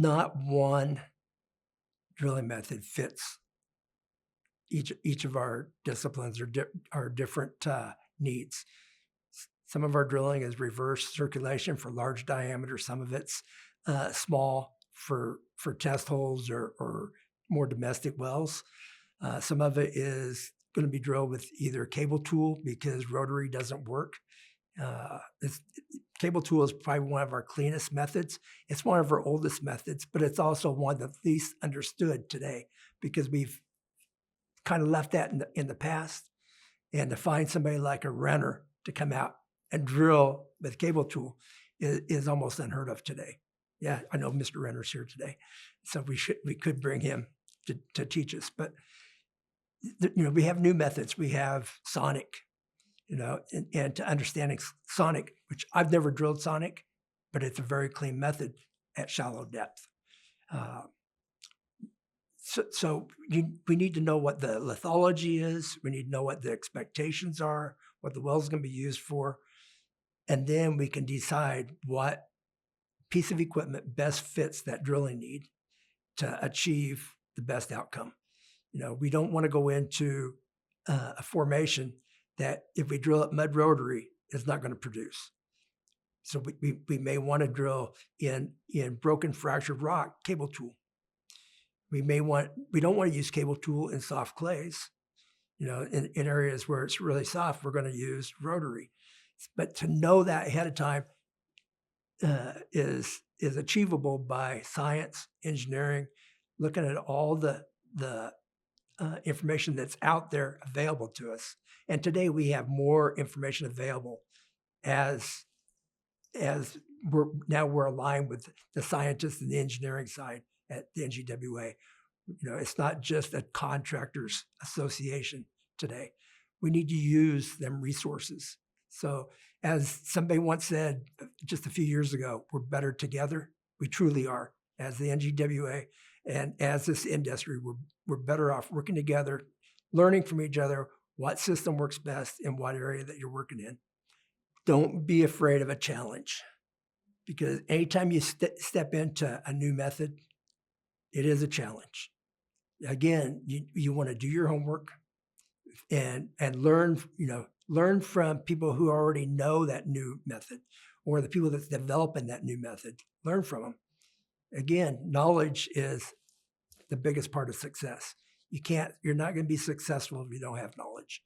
not one drilling method fits each of our disciplines or different needs. Some of our drilling is reverse circulation for large diameter. Some of it's small for test holes or more domestic wells. Some of it is going to be drilled with either cable tool because rotary doesn't work. Cable tool is probably one of our cleanest methods. It's one of our oldest methods, but it's also one that's least understood today because we've kind of left that in the past. And to find somebody like a Renner to come out and drill with cable tool is almost unheard of today. Yeah, I know Mr. Renner's here today, so we could bring him to teach us. But we have new methods. We have sonic, and to understanding sonic, which I've never drilled sonic, but it's a very clean method at shallow depth. So we need to know what the lithology is. We need to know what the expectations are, what the well is going to be used for, and then we can decide what piece of equipment best fits that drilling need to achieve the best outcome. We don't want to go into a formation that if we drill it mud rotary, it's not going to produce. So we may want to drill in broken fractured rock cable tool. We don't want to use cable tool in soft clays. In areas where it's really soft, we're going to use rotary. But to know that ahead of time is achievable by science, engineering, looking at all the information that's out there available to us. And today we have more information available as we're aligned with the scientists and the engineering side at the NGWA. It's not just a contractors association today. We need to use them resources. So as somebody once said just a few years ago, we're better together. We truly are. As the NGWA and as this industry, we're better off working together, learning from each other what system works best in what area that you're working in. Don't be afraid of a challenge, because anytime you step into a new method, it is a challenge. Again, you want to do your homework and learn from people who already know that new method, or the people that's developing that new method. Learn from them. Again, knowledge is the biggest part of success. You're not going to be successful if you don't have knowledge.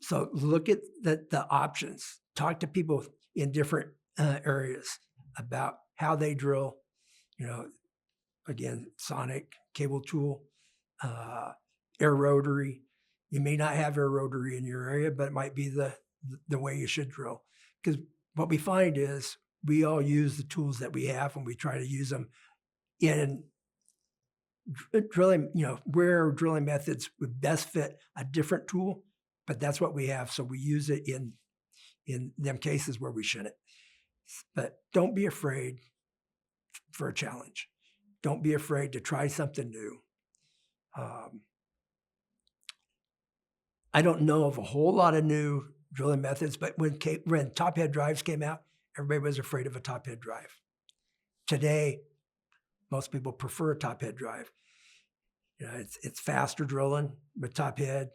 So look at the options. Talk to people in different areas about how they drill. Again, sonic, cable tool, air rotary. You may not have air rotary in your area, but it might be the way you should drill. Because what we find is we all use the tools that we have, and we try to use them in drilling, where drilling methods would best fit a different tool, but that's what we have. So we use it in them cases where we shouldn't. But don't be afraid for a challenge. Don't be afraid to try something new. I don't know of a whole lot of new drilling methods, but when top head drives came out, everybody was afraid of a top head drive. Today, most people prefer a top head drive. It's faster drilling with top head.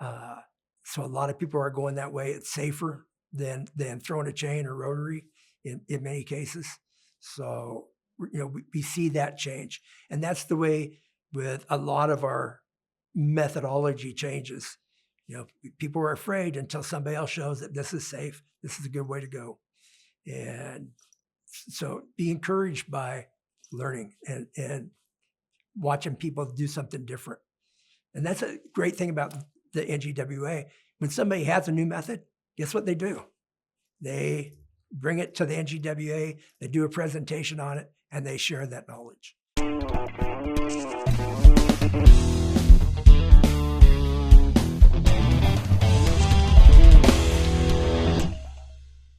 So a lot of people are going that way. It's safer than throwing a chain or rotary in many cases. So, we see that change. And that's the way with a lot of our methodology changes. People are afraid until somebody else shows that this is safe. This is a good way to go. And so be encouraged by learning and watching people do something different. And that's a great thing about the NGWA. When somebody has a new method, guess what they do? They bring it to the NGWA, they do a presentation on it, and they share that knowledge.